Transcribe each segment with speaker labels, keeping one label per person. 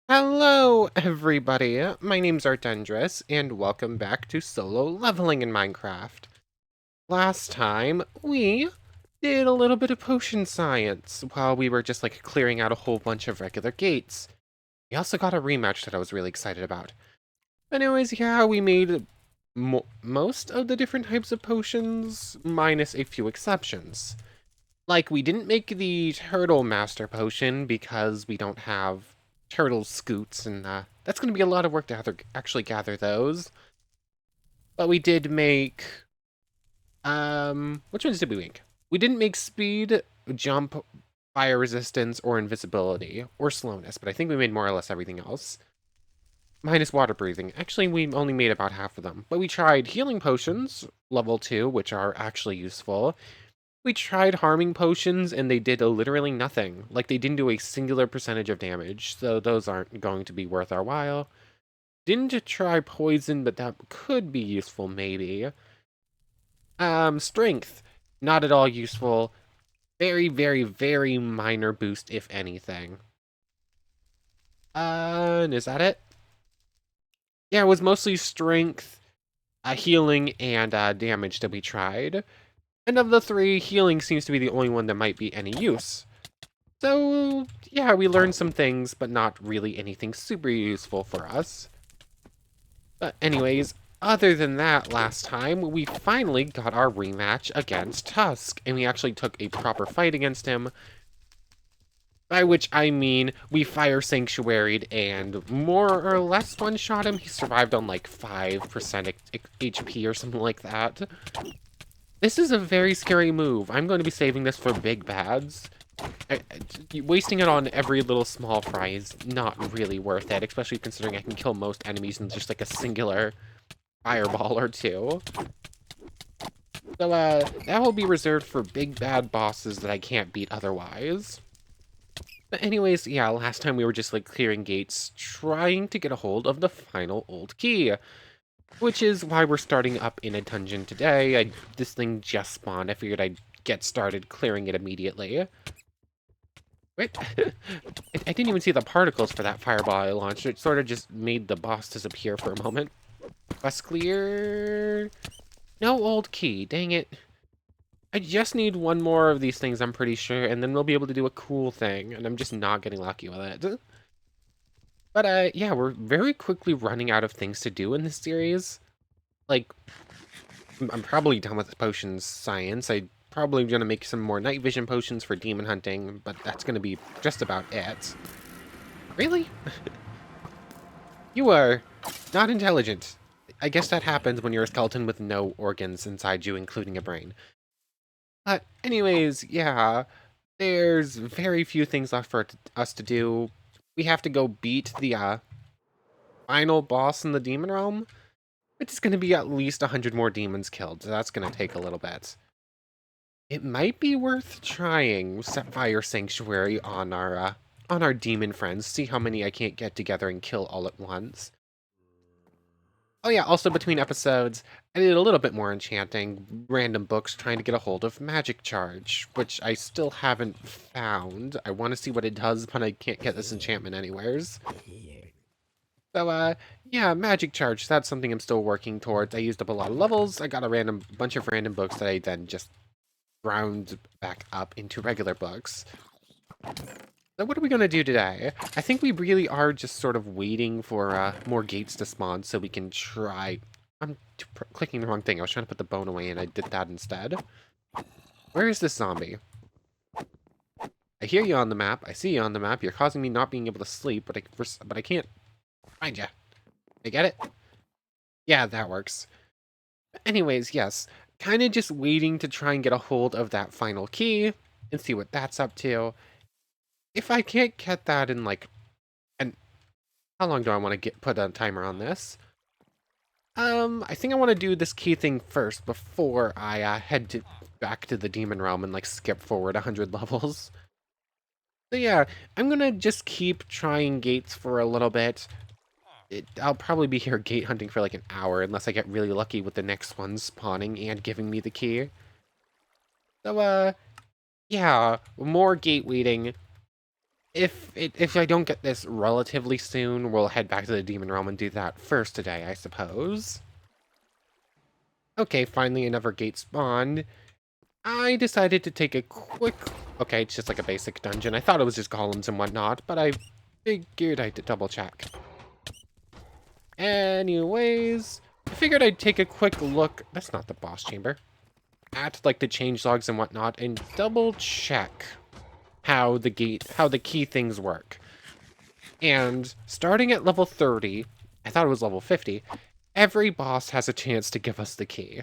Speaker 1: Hello, everybody. My name's Orc Dungeon, and welcome back to solo leveling in Minecraft. Last time, we did a little bit of potion science while we were just clearing out a whole bunch of regular gates. We also got a rematch that I was really excited about. Anyways, yeah, we made most of the different types of potions, minus a few exceptions. Like, we didn't make the Turtle Master Potion because we don't have turtle scoots, and that's going to be a lot of work to actually gather those. But we did make, which ones did we make? We didn't make speed, jump, fire resistance, or invisibility, or slowness, but I think we made more or less everything else. Minus water breathing. Actually, we only made about half of them. But we tried healing potions, level 2, which are actually useful. We tried harming potions and they did literally nothing. Like, they didn't do a singular percentage of damage, so those aren't going to be worth our while. Didn't try poison, but that could be useful, maybe. Strength. Not at all useful. Very, very, very minor boost, if anything. And is that it? Yeah, it was mostly strength, healing, and damage that we tried. And of the three, healing seems to be the only one that might be any use. So, yeah, we learned some things, but not really anything super useful for us. But anyways, other than that, last time, we finally got our rematch against Tusk, and we actually took a proper fight against him. By which I mean, we fire sanctuaried and more or less one-shot him. He survived on like 5% HP or something like that. This is a very scary move. I'm going to be saving this for big bads. Wasting it on every little small fry is not really worth it, especially considering I can kill most enemies in just like a singular fireball or two. So, that will be reserved for big bad bosses that I can't beat otherwise. But anyways, yeah, last time we were just like clearing gates, trying to get a hold of the final old key. Which is why we're starting up in a dungeon today. This thing just spawned. I figured I'd get started clearing it immediately. Wait, I didn't even see the particles for that fireball I launched. It sort of just made the boss disappear for a moment. Quest clear. No old key, dang it. I just need one more of these things, I'm pretty sure, and then we'll be able to do a cool thing, and I'm just not getting lucky with it. But, yeah, we're very quickly running out of things to do in this series. Like, I'm probably done with potions science. I probably gonna make some more night vision potions for demon hunting, but that's gonna be just about it. Really? You are not intelligent. I guess that happens when you're a skeleton with no organs inside you, including a brain. But anyways, yeah, there's very few things left for us to do. We have to go beat the final boss in the demon realm, which is going to be at least 100 more demons killed, so that's going to take a little bit. It might be worth trying Fire Sanctuary on our demon friends, see how many I can't get together and kill all at once. Oh yeah, also between episodes, I did a little bit more enchanting, random books trying to get a hold of Magic Charge, which I still haven't found. I want to see what it does, but I can't get this enchantment anywheres. So, yeah, Magic Charge, that's something I'm still working towards. I used up a lot of levels, I got a bunch of random books that I then just ground back up into regular books. So what are we going to do today? I think we really are just sort of waiting for more gates to spawn so we can try... I'm clicking the wrong thing. I was trying to put the bone away and I did that instead. Where is this zombie? I hear you on the map. I see you on the map. You're causing me not being able to sleep, but I can't find you. I get it? Yeah, that works. Anyways, yes. Kind of just waiting to try and get a hold of that final key and see what that's up to. If I can't get that in like... And how long do I want to put a timer on this? I think I want to do this key thing first before I head back to the demon realm and like skip forward 100 levels. So yeah, I'm gonna just keep trying gates for a little bit. I'll probably be here gate hunting for like an hour unless I get really lucky with the next one spawning and giving me the key. So yeah, more gate waiting. if I don't get this relatively soon, we'll head back to the Demon Realm and do that first today, I suppose. Okay, finally another gate spawned. I decided to take a quick... Okay, it's just like a basic dungeon. I thought it was just golems and whatnot, but I figured I'd double check. Anyways, I figured I'd take a quick look... That's not the boss chamber. At, like, the changelogs and whatnot, and double check how the key things work. And starting at level 30, I thought it was level 50, every boss has a chance to give us the key.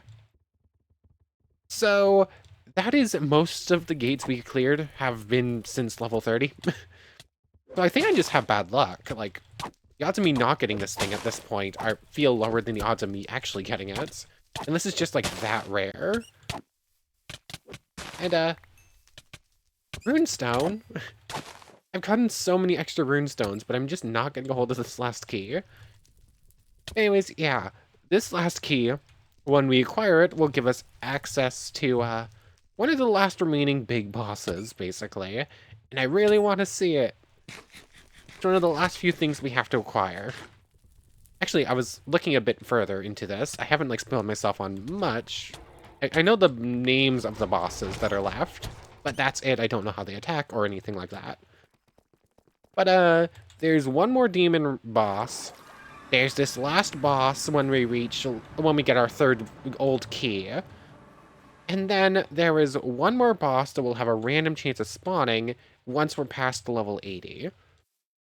Speaker 1: So that is most of the gates we cleared have been since level 30. So I think I just have bad luck. Like, the odds of me not getting this thing at this point feel lower than the odds of me actually getting it. And this is just, like, that rare. And, runestone. I've gotten so many extra runestones, but I'm just not getting a hold of this last key. Anyways, yeah. This last key, when we acquire it, will give us access to, one of the last remaining big bosses, basically. And I really want to see it. It's one of the last few things we have to acquire. Actually, I was looking a bit further into this. I haven't, like, spilled myself on much. I know the names of the bosses that are left, but that's it. I don't know how they attack or anything like that. But, there's one more demon boss. There's this last boss when we get our third old key. And then there is one more boss that will have a random chance of spawning once we're past level 80.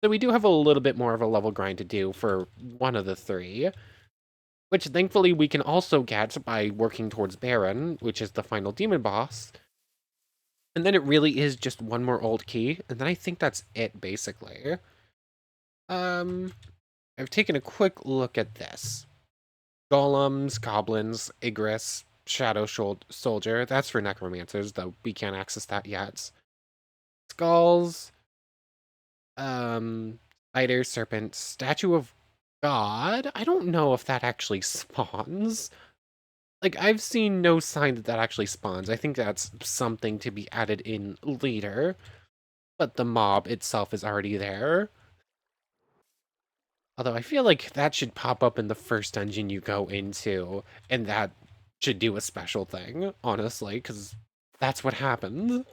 Speaker 1: So we do have a little bit more of a level grind to do for one of the three, which thankfully we can also get by working towards Baron, which is the final demon boss. And then it really is just one more old key, and then I think that's it, basically. I've taken a quick look at this. Golems, goblins, Igris, Shadow Soldier. That's for necromancers, though we can't access that yet. Skulls, spider, serpent, statue of God. I don't know if that actually spawns. Like, I've seen no sign that that actually spawns. I think that's something to be added in later. But the mob itself is already there. Although I feel like that should pop up in the first dungeon you go into, and that should do a special thing, honestly, because that's what happens.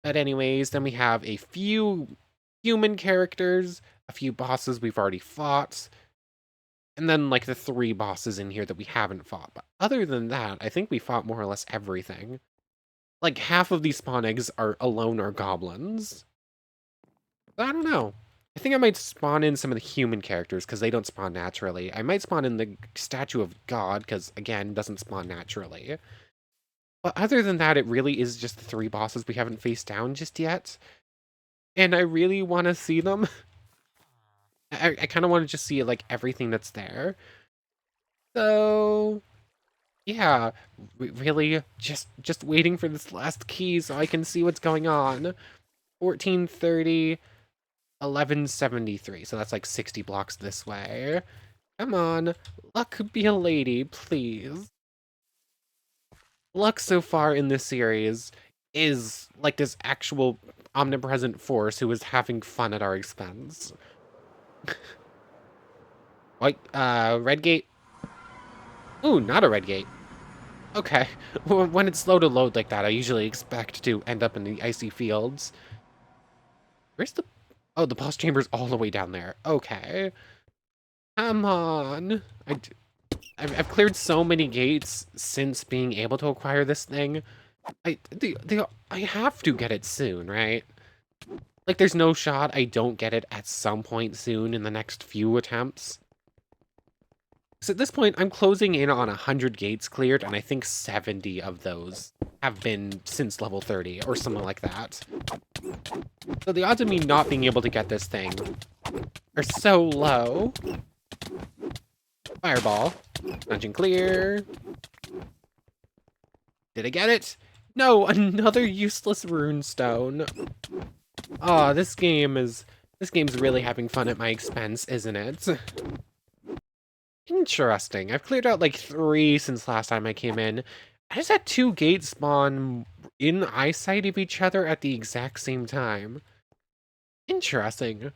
Speaker 1: But anyways, then we have a few human characters, a few bosses we've already fought, and then, like, the 3 bosses in here that we haven't fought. But other than that, I think we fought more or less everything. Like, half of these spawn eggs are goblins. But I don't know. I think I might spawn in some of the human characters, because they don't spawn naturally. I might spawn in the Statue of God, because, again, doesn't spawn naturally. But other than that, it really is just the 3 bosses we haven't faced down just yet. And I really want to see them. I kind of want to just see, like, everything that's there. So, yeah, really just waiting for this last key so I can see what's going on. 1430, 1173. So that's like 60 blocks this way. Come on, luck be a lady, please. Luck so far in this series is like this actual omnipresent force who is having fun at our expense. White, red gate. Ooh, not a red gate. Okay. When it's slow to load like that, I usually expect to end up in the icy fields. Where's the... Oh, the boss chamber's all the way down there. Okay. Come on. I've cleared so many gates since being able to acquire this thing. I have to get it soon, right? Like, there's no shot I don't get it at some point soon in the next few attempts. So at this point, I'm closing in on 100 gates cleared, and I think 70 of those have been since level 30, or something like that. So the odds of me not being able to get this thing are so low. Fireball. Dungeon clear. Did I get it? No, another useless runestone. Aw, this game's really having fun at my expense, isn't it? Interesting. I've cleared out like 3 since last time I came in. I just had 2 gates spawn in eyesight of each other at the exact same time. Interesting.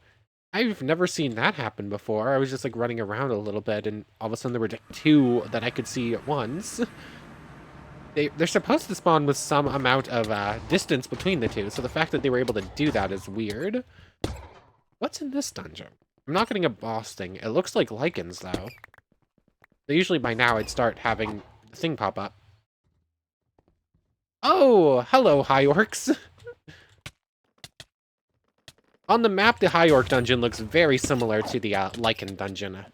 Speaker 1: I've never seen that happen before. I was just like running around a little bit and all of a sudden there were two that I could see at once. They're supposed to spawn with some amount of distance between the two, so the fact that they were able to do that is weird. What's in this dungeon? I'm not getting a boss thing. It looks like lichens, though. So usually by now I'd start having the thing pop up. Oh, hello, High Orcs. On the map, the High Orc Dungeon looks very similar to the Lichen Dungeon.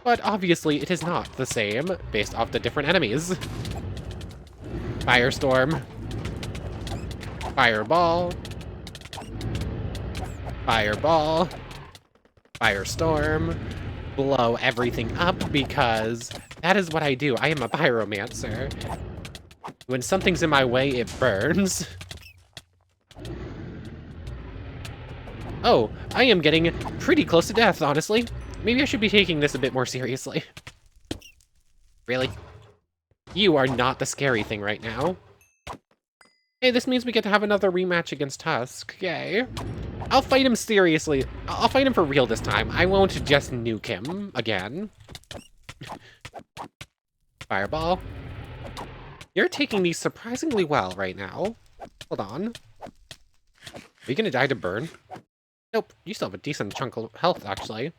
Speaker 1: But obviously it is not the same, based off the different enemies. Firestorm. Fireball. Fireball. Firestorm. Blow everything up because that is what I do. I am a pyromancer. When something's in my way, it burns. Oh, I am getting pretty close to death, honestly. Maybe I should be taking this a bit more seriously. Really? You are not the scary thing right now. Hey, this means we get to have another rematch against Tusk. Yay. I'll fight him seriously. I'll fight him for real this time. I won't just nuke him again. Fireball. You're taking these surprisingly well right now. Hold on. Are you gonna die to burn? Nope, you still have a decent chunk of health, actually.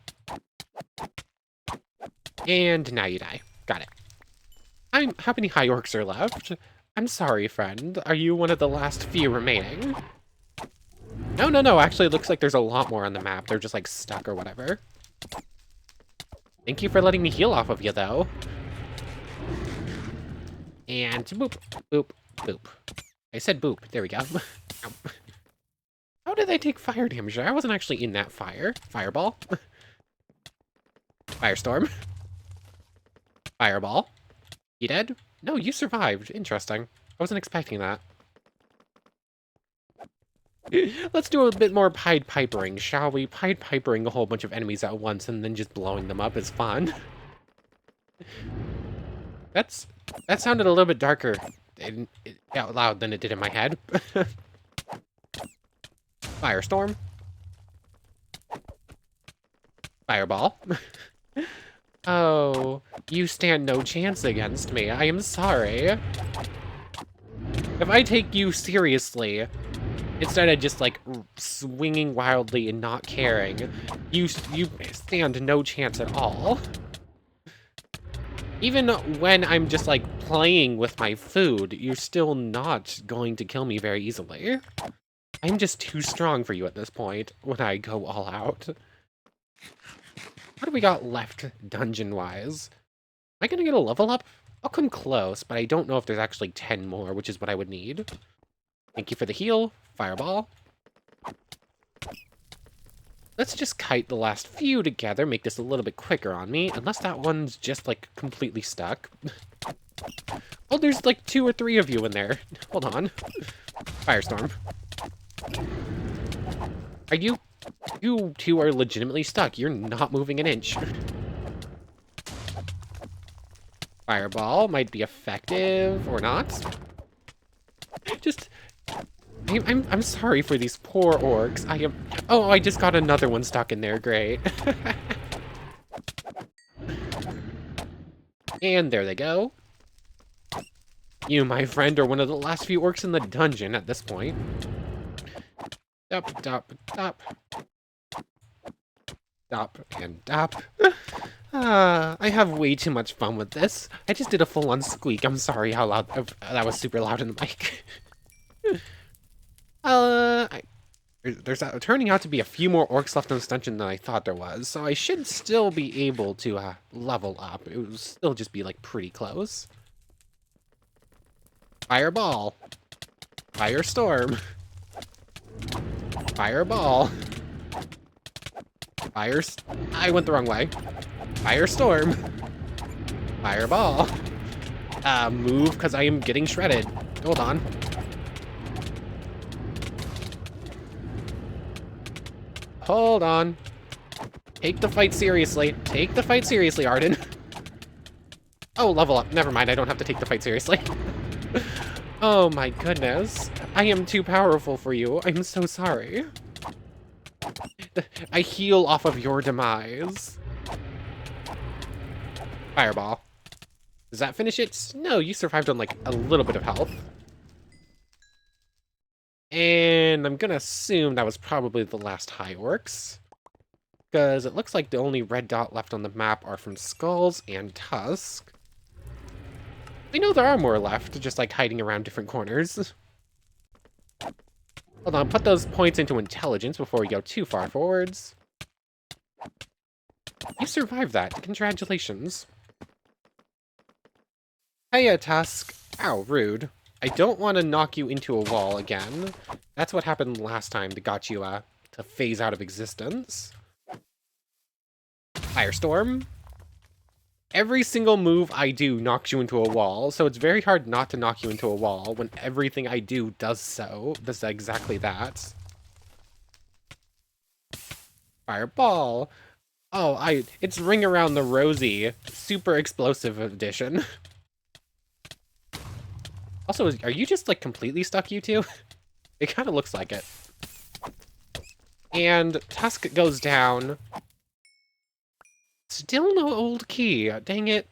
Speaker 1: And now you die. Got it. How many High Orcs are left? I'm sorry, friend. Are you one of the last few remaining? No. Actually, it looks like there's a lot more on the map. They're just, like, stuck or whatever. Thank you for letting me heal off of you, though. And boop, boop, boop. I said boop. There we go. How did I take fire damage? I wasn't actually in that fire. Fireball. Firestorm. Fireball. You dead? No, you survived. Interesting. I wasn't expecting that. Let's do a bit more Pied Pipering, shall we? Pied Pipering a whole bunch of enemies at once and then just blowing them up is fun. That sounded a little bit darker out loud than it did in my head. Firestorm. Fireball. Oh, you stand no chance against me. I am sorry. If I take you seriously, instead of just, like, swinging wildly and not caring, you stand no chance at all. Even when I'm just, like, playing with my food, you're still not going to kill me very easily. I'm just too strong for you at this point when I go all out. What do we got left dungeon-wise? Am I gonna get a level up? I'll come close, but I don't know if there's actually 10 more, which is what I would need. Thank you for the heal. Fireball. Let's just kite the last few together, make this a little bit quicker on me, unless that one's just, like, completely stuck. Oh, there's, like, 2 or 3 of you in there. Hold on. Firestorm. Are you... You two are legitimately stuck. You're not moving an inch. Fireball might be effective or not. Just... I'm sorry for these poor orcs. Oh, I just got another one stuck in there. Great. And there they go. You, my friend, are one of the last few orcs in the dungeon at this point. Stop, stop, stop. Stop and stop. I have way too much fun with this. I just did a full-on squeak. I'm sorry how loud that was. Super loud in the mic. There's turning out to be a few more orcs left in this dungeon than I thought there was, so I should still be able to level up. It will still just be like pretty close. Fireball. Firestorm. Fireball. I went the wrong way. Firestorm. Fireball. Move, because I am getting shredded. Hold on. Hold on. Take the fight seriously. Take the fight seriously, Arden. Oh, level up. Never mind, I don't have to take the fight seriously. Oh my goodness. I am too powerful for you. I'm so sorry. I heal off of your demise. Fireball. Does that finish it? No, you survived on like a little bit of health. And I'm gonna assume that was probably the last high orcs. Because it looks like the only red dot left on the map are from skulls and tusk. I know there are more left, just like hiding around different corners. Hold on, put those points into intelligence before we go too far forwards. You survived that. Congratulations. Hey, Tusk. Ow, rude. I don't want to knock you into a wall again. That's what happened last time that got you, to phase out of existence. Firestorm. Every single move I do knocks you into a wall, so it's very hard not to knock you into a wall when everything I do does so. Does exactly that. Fireball. Oh, it's Ring Around the Rosie. Super explosive edition. Also, are you just, like, completely stuck, you two? It kind of looks like it. And Tusk goes down. Still no old key. Dang it.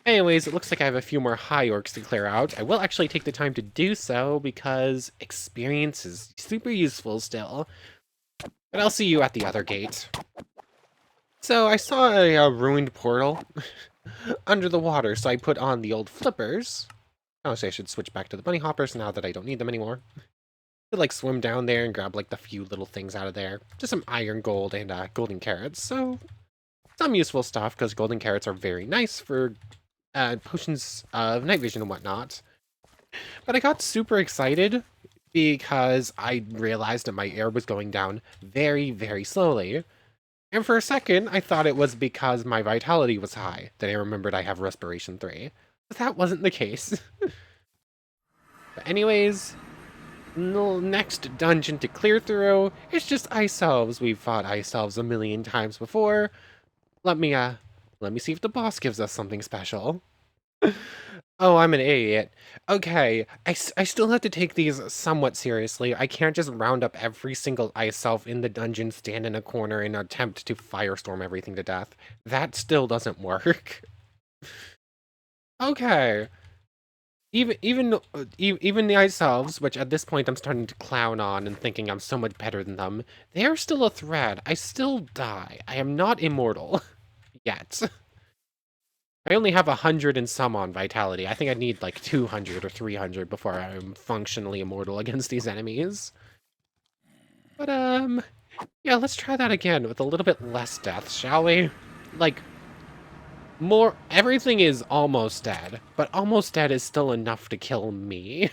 Speaker 1: Anyways, it looks like I have a few more high orcs to clear out. I will actually take the time to do so because experience is super useful still. But I'll see you at the other gate. So I saw a ruined portal under the water, so I put on the old flippers. Honestly, I should switch back to the bunny hoppers now that I don't need them anymore. Could like swim down there and grab like the few little things out of there. Just some iron, gold, and golden carrots. So some useful stuff because golden carrots are very nice for potions of night vision and whatnot. But I got super excited because I realized that my air was going down very, very slowly. And for a second, I thought it was because my vitality was high. Then I remembered I have respiration 3. But that wasn't the case. But anyways, next dungeon to clear through. It's just ice elves. We've fought ice elves a million times before. Let me see if the boss gives us something special. Oh, I'm an idiot. Okay, I still have to take these somewhat seriously. I can't just round up every single ice elf in the dungeon, stand in a corner, and attempt to firestorm everything to death. That still doesn't work. Okay. Even the ice elves, which at this point I'm starting to clown on and thinking I'm so much better than them, they are still a threat. I still die. I am not immortal. Yet. I only have 100 and some on vitality. I think I need like 200 or 300 before I'm functionally immortal against these enemies. But, yeah, let's try that again with a little bit less death, shall we? Like, everything is almost dead, but almost dead is still enough to kill me.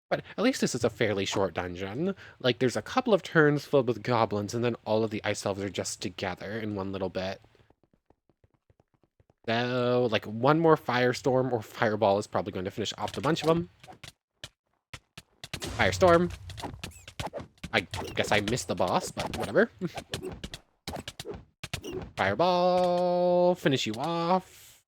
Speaker 1: But at least this is a fairly short dungeon. Like, there's a couple of turns filled with goblins, and then all of the ice elves are just together in one little bit. So, like, one more firestorm or fireball is probably going to finish off the bunch of them. Firestorm. I guess I missed the boss, but whatever. Fireball. Finish you off.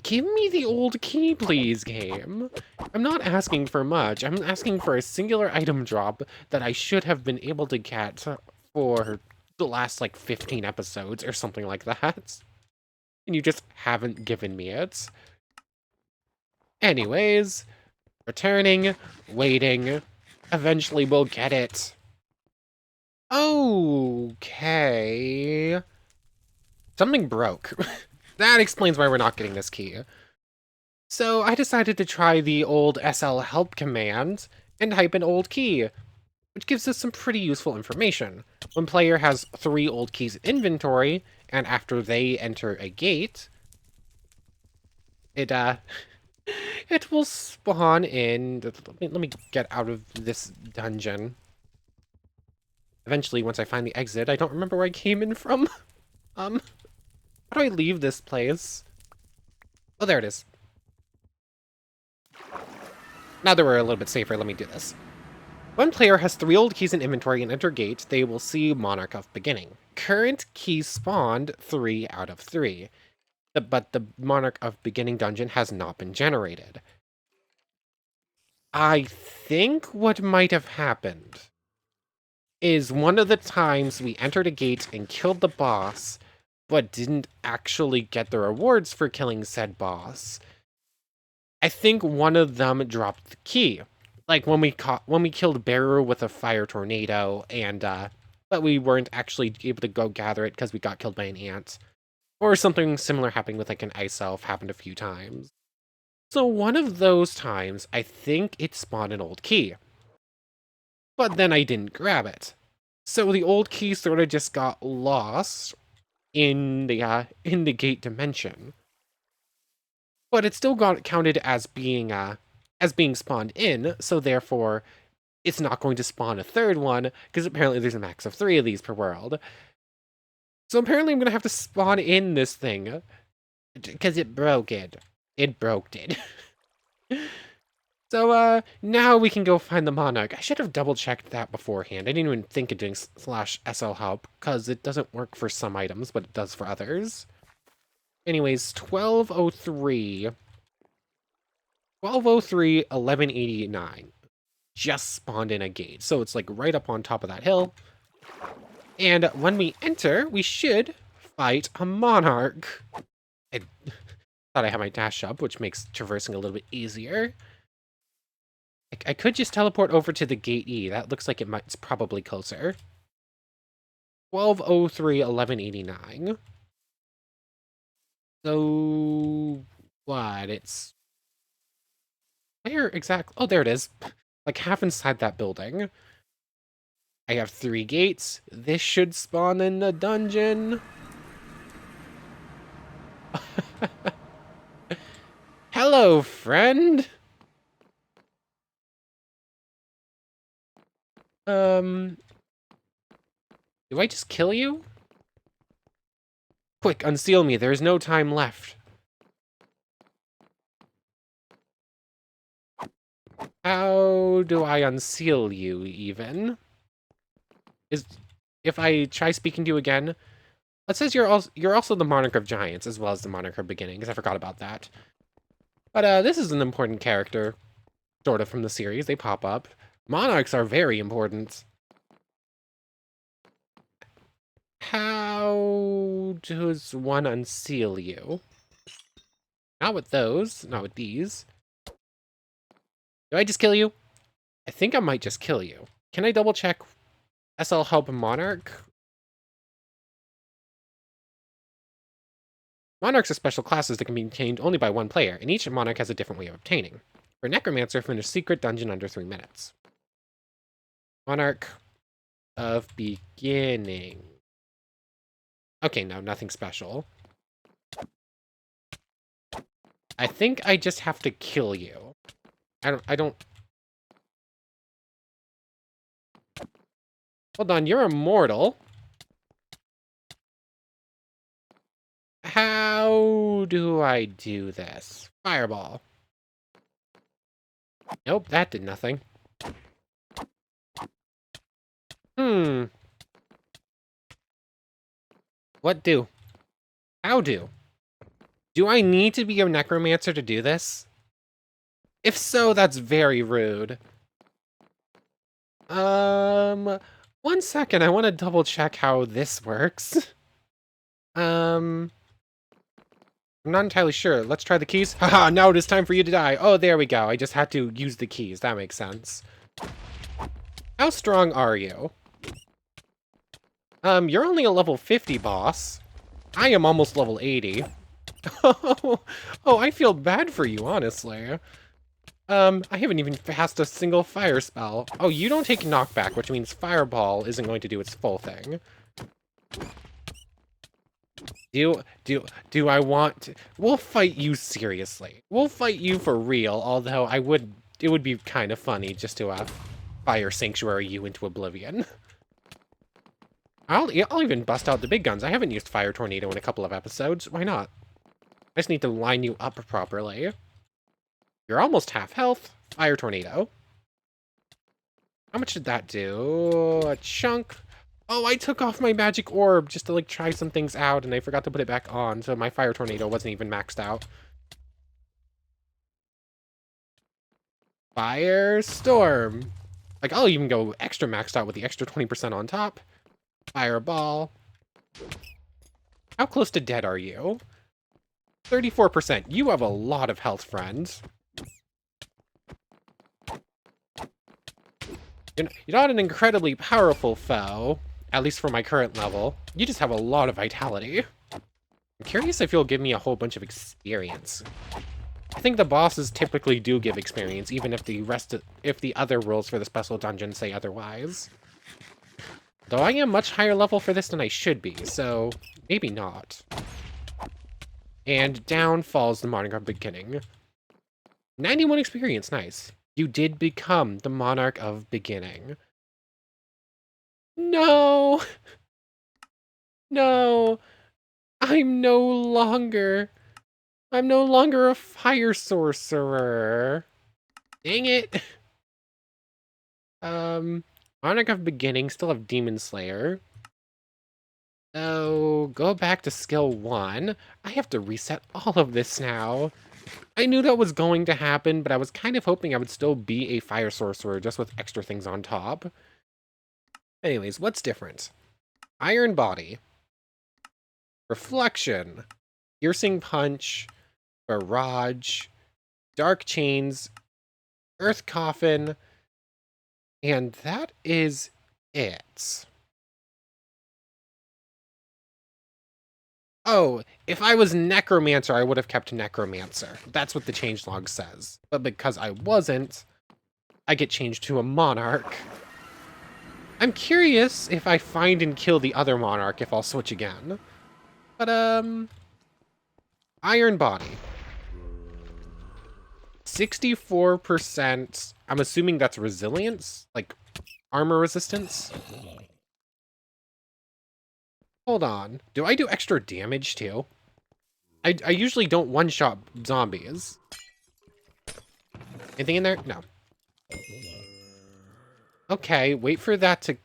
Speaker 1: Give me the old key, please, game. I'm not asking for much. I'm asking for a singular item drop that I should have been able to get for the last, like, 15 episodes or something like that. And you just haven't given me it. Anyways, returning, waiting, eventually we'll get it. Okay. Something broke. That explains why we're not getting this key. So I decided to try the old SL help command and type an old key, which gives us some pretty useful information. When player has 3 old keys in inventory, and after they enter a gate, it will spawn in. Let me get out of this dungeon. Eventually, once I find the exit, I don't remember where I came in from. How do I leave this place? Oh, there it is. Now that we're a little bit safer, let me do this. When player has 3 old keys in inventory and enter gate, they will see Monarch of Beginning. Current key spawned 3 out of 3. But the Monarch of Beginning dungeon has not been generated. I think what might have happened is one of the times we entered a gate and killed the boss, but didn't actually get the rewards for killing said boss. I think one of them dropped the key. Like when we killed Beru with a fire tornado, and but we weren't actually able to go gather it because we got killed by an ant. Or something similar happening with like an ice elf happened a few times. So one of those times, I think it spawned an old key. But then I didn't grab it. So the old key sort of just got lost in the gate dimension. But it still got counted as being spawned in, so therefore it's not going to spawn a third one, because apparently there's a max of 3 of these per world. So apparently I'm gonna have to spawn in this thing, because it broke it. It broke it. So, now we can go find the Monarch. I should have double-checked that beforehand. I didn't even think of doing /SL help, because it doesn't work for some items, but it does for others. Anyways, 1203... 1203, 1189. Just spawned in a gate. So it's like right up on top of that hill. And when we enter, we should fight a Monarch. I thought I had my dash up, which makes traversing a little bit easier. I could just teleport over to the gate E. That looks like it's probably closer. 1203, 1189. So what? It's where exactly? Oh, there it is. Like half inside that building. I have 3 gates. This should spawn in the dungeon. Hello, friend. Do I just kill you? Quick, unseal me. There is no time left. How do I unseal you, even? If I try speaking to you again, it says you're also the Monarch of Giants, as well as the Monarch of Beginnings. I forgot about that. But this is an important character, sort of, from the series. They pop up. Monarchs are very important. How does one unseal you? Not with those. Not with these. Do I just kill you? I think I might just kill you. Can I double check SL Help Monarch? Monarchs are special classes that can be obtained only by one player, and each Monarch has a different way of obtaining. For Necromancer, finish Secret Dungeon under 3 minutes. Monarch of Beginning. Okay, no, nothing special. I think I just have to kill you. I don't... Hold on, you're immortal. How do I do this? Fireball. Nope, that did nothing. What do? How do? Do I need to be a necromancer to do this? If so, that's very rude. 1 second, I want to double check how this works. I'm not entirely sure. Let's try the keys. Haha, now it is time for you to die. Oh, there we go. I just had to use the keys. That makes sense. How strong are you? You're only a level 50 boss. I am almost level 80. Oh, I feel bad for you, honestly. I haven't even cast a single fire spell. Oh, you don't take knockback, which means Fireball isn't going to do its full thing. Do I want to... We'll fight you seriously. We'll fight you for real, although it would be kind of funny just to, fire Sanctuary you into oblivion. I'll even bust out the big guns. I haven't used Fire Tornado in a couple of episodes. Why not? I just need to line you up properly. You're almost half health. Fire Tornado. How much did that do? A chunk. Oh, I took off my magic orb just to, like, try some things out, and I forgot to put it back on, so my Fire Tornado wasn't even maxed out. Firestorm. Like, I'll even go extra maxed out with the extra 20% on top. Fireball. How close to dead are you? 34%. You have a lot of health, friends. You're not an incredibly powerful foe, at least for my current level. You just have a lot of vitality. I'm curious if you'll give me a whole bunch of experience. I think the bosses typically do give experience, even if the other rules for the special dungeon say otherwise. Though I am much higher level for this than I should be, so maybe not. And down falls the Monarch of Beginning. 91 experience, nice. You did become the Monarch of Beginning. No! No! I'm no longer a fire sorcerer. Dang it! Monarch of Beginning, still have Demon Slayer. So, go back to skill 1. I have to reset all of this now. I knew that was going to happen, but I was kind of hoping I would still be a fire sorcerer, just with extra things on top. Anyways, what's different? Iron Body. Reflection. Piercing Punch. Barrage. Dark Chains. Earth Coffin. And that is it. Oh, if I was Necromancer, I would have kept Necromancer. That's what the changelog says. But because I wasn't, I get changed to a Monarch. I'm curious if I find and kill the other Monarch, if I'll switch again. But, Iron Body. 64%. I'm assuming that's resilience? Like, armor resistance? Hold on. Do I do extra damage, too? I usually don't one-shot zombies. Anything in there? No. Okay, wait for that to...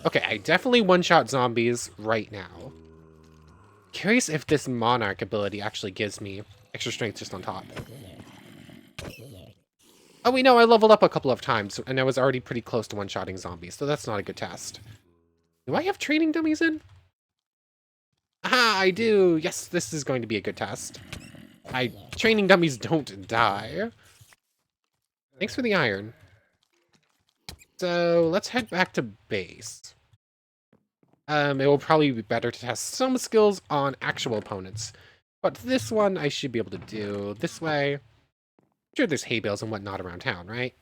Speaker 1: Okay, I definitely one-shot zombies right now. Curious if this Monarch ability actually gives me extra strength just on top. Oh, wait, no, I leveled up a couple of times, and I was already pretty close to one-shotting zombies, so that's not a good test. Do I have training dummies in? Aha, I do! Yes, this is going to be a good test. Training dummies don't die. Thanks for the iron. So, let's head back to base. It will probably be better to test some skills on actual opponents. But this one I should be able to do this way. Sure, there's hay bales and whatnot around town, right?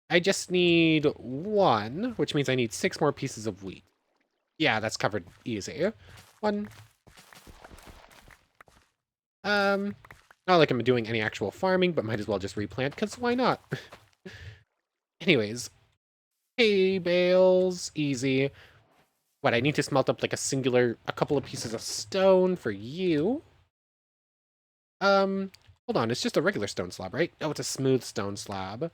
Speaker 1: I just need 1, which means I need 6 more pieces of wheat. Yeah, that's covered easy. 1. Not like I'm doing any actual farming, but might as well just replant, because why not? Anyways. Hay bales, easy. What, I need to smelt up like a couple of pieces of stone for you. Hold on, it's just a regular stone slab, right? Oh, it's a smooth stone slab.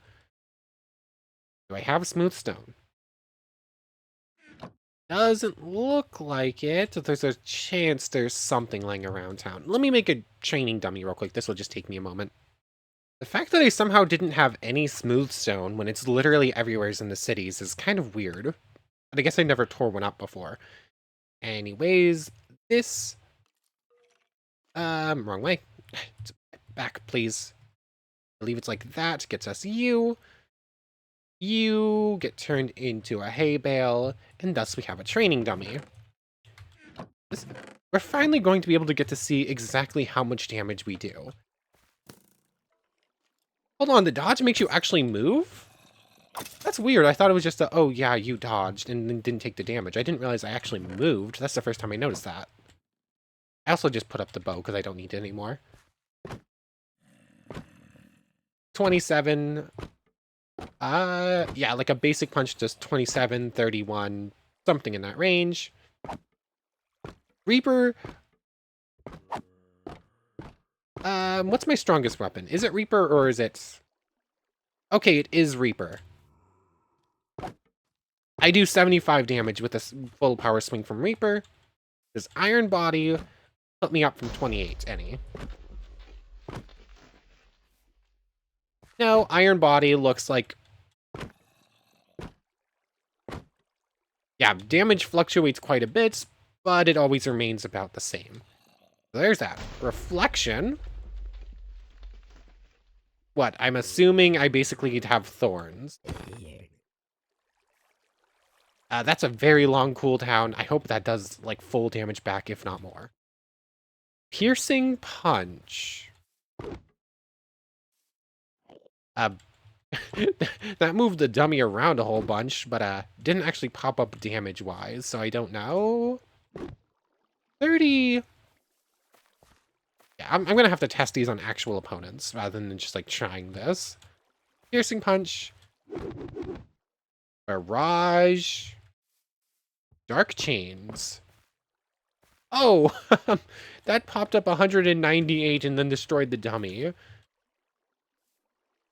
Speaker 1: Do I have smooth stone? Doesn't look like it. There's a chance there's something lying around town. Let me make a training dummy real quick. This will just take me a moment. The fact that I somehow didn't have any smooth stone when it's literally everywhere in the cities is kind of weird. But I guess I never tore one up before. Anyways, this... wrong way. Back, please. I believe it's like that. Gets us you. You get turned into a hay bale, and thus we have a training dummy. We're finally going to be able to get to see exactly how much damage we do. Hold on, the dodge makes you actually move? That's weird. I thought it was just a, oh yeah, you dodged and then didn't take the damage. I didn't realize I actually moved. That's the first time I noticed that. I also just put up the bow because I don't need it anymore. 27. Yeah, like a basic punch does 27, 31, something in that range. Reaper. What's my strongest weapon? Is it Reaper or is it... Okay, it is Reaper. I do 75 damage with a full power swing from Reaper. This Iron Body put me up from 28, any. No, Iron Body looks like Yeah, damage fluctuates quite a bit, but it always remains about the same. So there's that. Reflection. What? I'm assuming I basically have thorns. That's a very long cooldown. I hope that does, like, full damage back, if not more. Piercing Punch. That moved the dummy around a whole bunch, but didn't actually pop up damage-wise, so I don't know. 30... Yeah, I'm gonna have to test these on actual opponents, rather than just, like, trying this. Piercing Punch. Barrage. Dark Chains. Oh! That popped up 198 and then destroyed the dummy.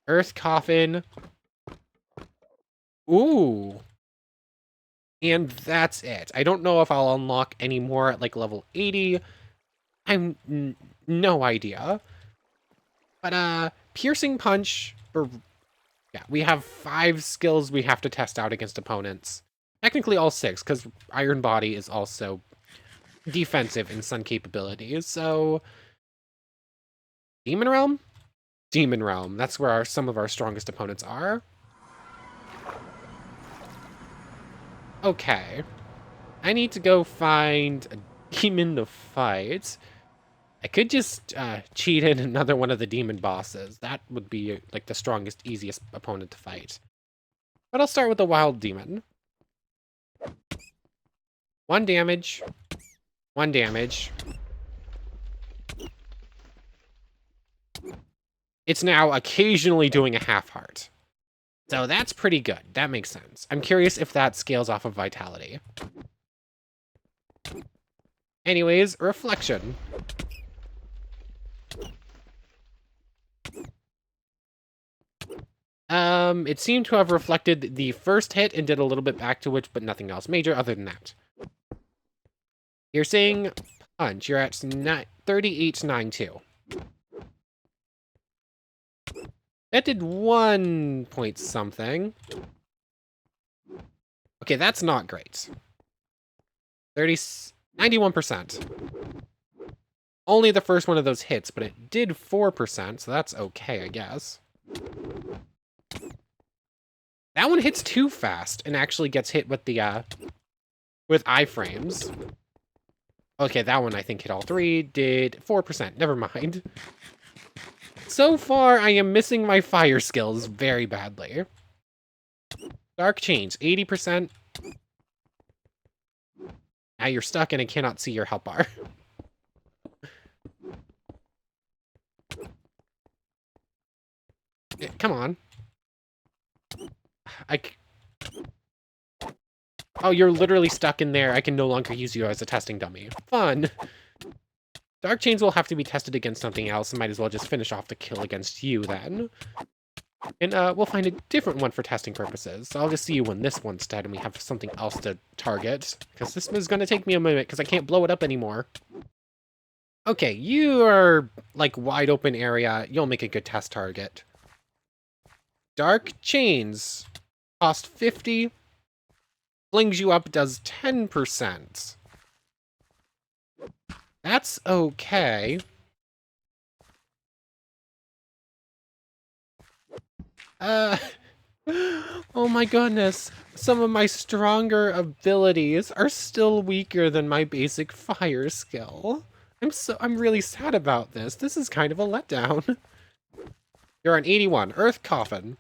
Speaker 1: Earth Coffin. Ooh. And that's it. I don't know if I'll unlock any more at, like, level 80. I'm no idea. But, Piercing Punch. Yeah, we have 5 skills we have to test out against opponents. Technically all 6, because Iron Body is also defensive in some capabilities, so... Demon Realm? Demon Realm. That's where some of our strongest opponents are. Okay. I need to go find a demon to fight. I could just cheat in another one of the demon bosses. That would be, like, the strongest, easiest opponent to fight. But I'll start with the wild demon. 1 damage. 1 damage. It's now occasionally doing a half heart. So that's pretty good. That makes sense. I'm curious if that scales off of vitality. Anyways, reflection. It seemed to have reflected the first hit and did a little bit back to it, but nothing else major other than that. Piercing Punch. You're at 3892. That did 1 point something. Okay, that's not great. 91%. Only the first one of those hits, but it did 4%, so that's okay, I guess. That one hits too fast and actually gets hit with the, with iframes. Okay, that one I think hit all 3, did 4%, never mind. So far, I am missing my fire skills very badly. Dark Chains, 80%. Now you're stuck and I cannot see your health bar. Come on. Oh, you're literally stuck in there. I can no longer use you as a testing dummy. Fun. Dark Chains will have to be tested against something else. I might as well just finish off the kill against you then. And we'll find a different one for testing purposes. So I'll just see you when this one's dead and we have something else to target. Because this is going to take me a minute because I can't blow it up anymore. Okay, you are, like, wide open area. You'll make a good test target. Dark Chains. Cost 50. Flings you up, does 10%. That's okay. Oh my goodness. Some of my stronger abilities are still weaker than my basic fire skill. I'm really sad about this. This is kind of a letdown. You're on 81. Earth Coffin.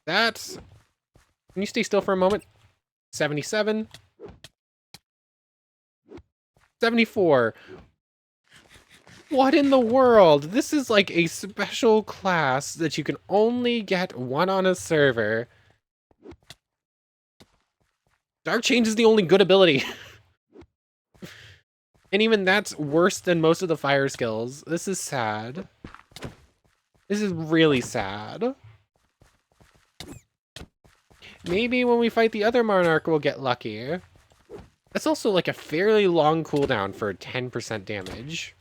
Speaker 1: That's... Can you stay still for a moment? 77. 74. What in the world? This is like a special class that you can only get one on a server. Dark Change is the only good ability. And even that's worse than most of the fire skills. This is sad. This is really sad. Maybe when we fight the other Monarch, we'll get lucky. That's also like a fairly long cooldown for 10% damage.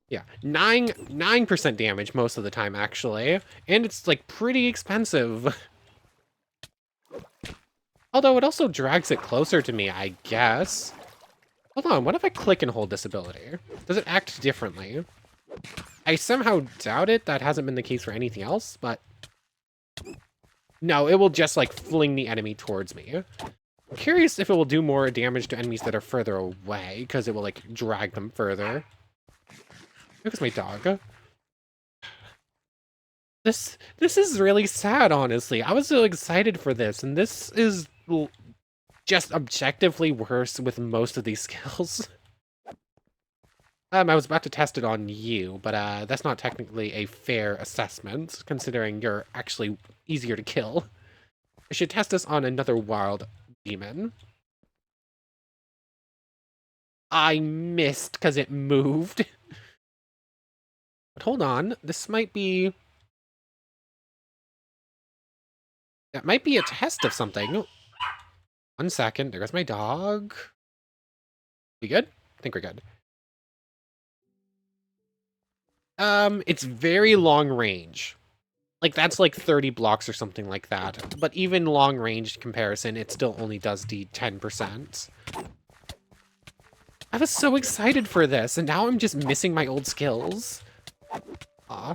Speaker 1: Yeah, 9% damage most of the time, actually. And it's, like, pretty expensive. Although it also drags it closer to me, I guess. Hold on, what if I click and hold this ability? Does it act differently? I somehow doubt it. That hasn't been the case for anything else, but... No, it will just, like, fling the enemy towards me. I'm curious if it will do more damage to enemies that are further away, because it will, like, drag them further. Look at my dog. This is really sad, honestly. I was so excited for this, and this is just objectively worse with most of these skills. I was about to test it on you, but that's not technically a fair assessment, considering you're actually easier to kill. I should test this on another wild demon. I missed because it moved. But hold on, this might be... That might be a test of something. 1 second, there goes my dog. We good? I think we're good. It's very long range. Like, that's like 30 blocks or something like that. But even long range comparison, it still only does the 10%. I was so excited for this, and now I'm just missing my old skills. Aw.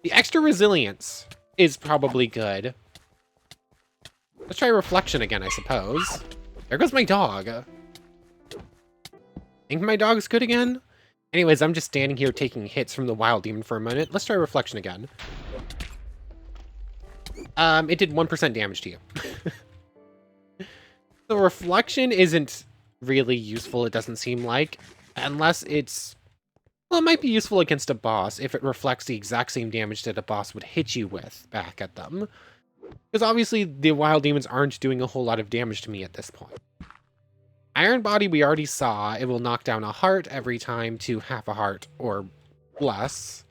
Speaker 1: The extra resilience is probably good. Let's try reflection again, I suppose. There goes my dog. Think my dog's good again? Anyways, I'm just standing here taking hits from the wild demon for a minute. Let's try reflection again. It did 1% damage to you. The reflection isn't really useful, it doesn't seem like. Unless it's... Well, it might be useful against a boss if it reflects the exact same damage that a boss would hit you with back at them. Because obviously, the wild demons aren't doing a whole lot of damage to me at this point. Iron Body we already saw. It will knock down a heart every time to half a heart or less.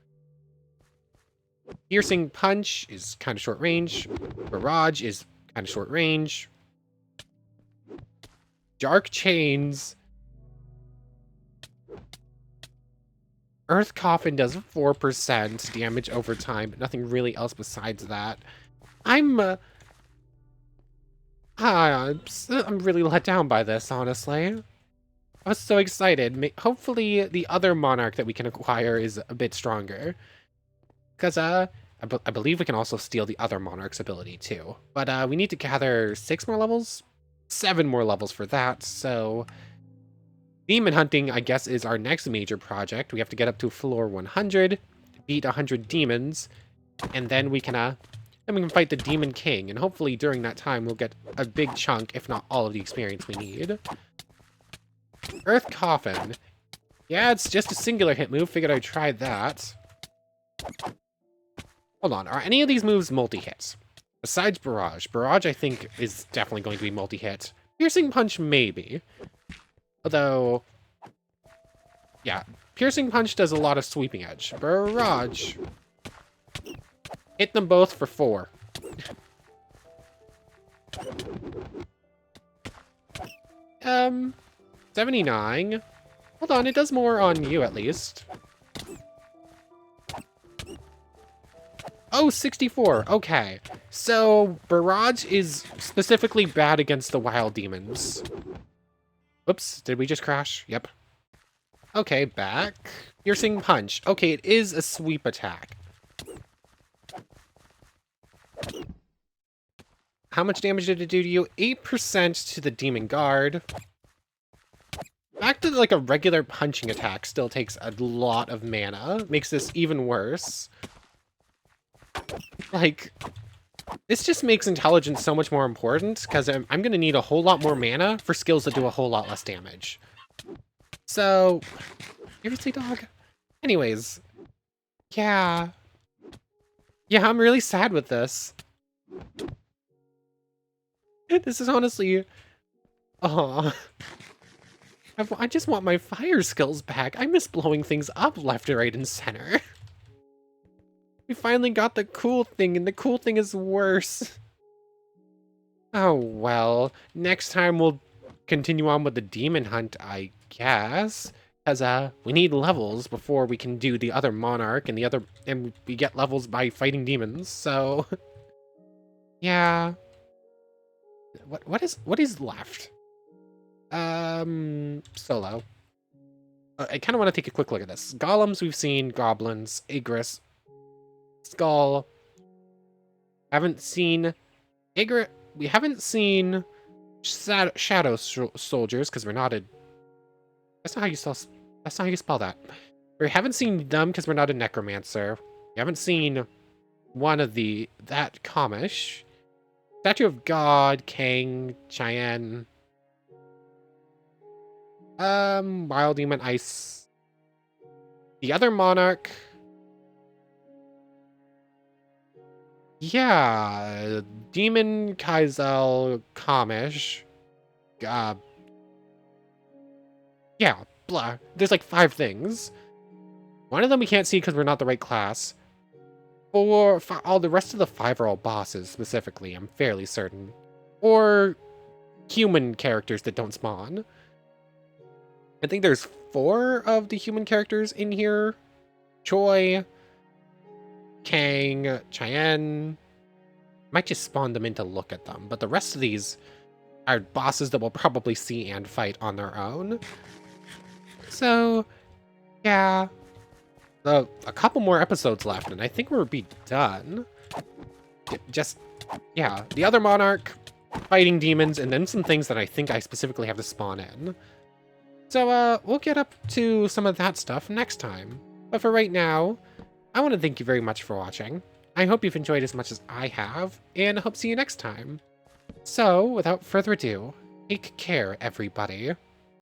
Speaker 1: Piercing Punch is kind of short range. Barrage is kind of short range. Dark Chains. Earth Coffin does 4% damage over time, but nothing really else besides that. I'm really let down by this, honestly. I was so excited. Hopefully the other Monarch that we can acquire is a bit stronger. Because, I believe we can also steal the other Monarch's ability, too. But, we need to gather 6 more levels? 7 more levels for that, so... Demon hunting, I guess, is our next major project. We have to get up to floor 100, beat 100 demons, and then we can, then we can fight the Demon King, and hopefully during that time we'll get a big chunk, if not all of the experience we need. Earth Coffin. Yeah, it's just a singular hit move. Figured I'd try that. Hold on, are any of these moves multi-hits? Besides Barrage. Barrage, I think, is definitely going to be multi-hit. Piercing Punch, maybe. Although... Yeah, Piercing Punch does a lot of sweeping edge. Barrage. Hit them both for 4. 79. Hold on, it does more on you at least. Oh, 64. Okay. So, Barrage is specifically bad against the wild demons. Oops, did we just crash? Yep. Okay, back. Piercing Punch. Okay, it is a sweep attack. How much damage did it do to you? 8% to the Demon Guard. Back to, like, a regular punching attack still takes a lot of mana. Makes this even worse. Like, this just makes intelligence so much more important, because I'm going to need a whole lot more mana for skills that do a whole lot less damage. So, seriously, dog? Anyways, yeah. Yeah, I'm really sad with this. This is honestly... Aw. I just want my fire skills back. I miss blowing things up left, right, and center. We finally got the cool thing, and the cool thing is worse. Oh, well. Next time we'll continue on with the demon hunt, I guess. Because we need levels before we can do the other Monarch and we get levels by fighting demons, so yeah. What is left? Solo. I kind of want to take a quick look at this. Golems we've seen, goblins, Igris, Skull. Haven't seen Igris. We haven't seen Shadow Soldiers because we're not a. That's not how you spell. That's not how you spell that. We haven't seen them because we're not a necromancer. We haven't seen one of that Kamish. Statue of God, Kang, Cheyenne. Wild Demon, Ice. The other Monarch. Yeah, Demon, Kaizel, Kamish. Yeah, blah. There's like 5 things. One of them we can't see because we're not the right class. For all the rest of the 5 are all bosses, specifically, I'm fairly certain. Or human characters that don't spawn. I think there's 4 of the human characters in here. Choi, Kang, Cheyenne. Might just spawn them in to look at them, but the rest of these are bosses that we'll probably see and fight on their own. So, yeah. A couple more episodes left, and I think we'll be done. Yeah, the other Monarch, fighting demons, and then some things that I think I specifically have to spawn in. So, we'll get up to some of that stuff next time. But for right now, I want to thank you very much for watching. I hope you've enjoyed as much as I have, and I hope to see you next time. So, without further ado, take care, everybody.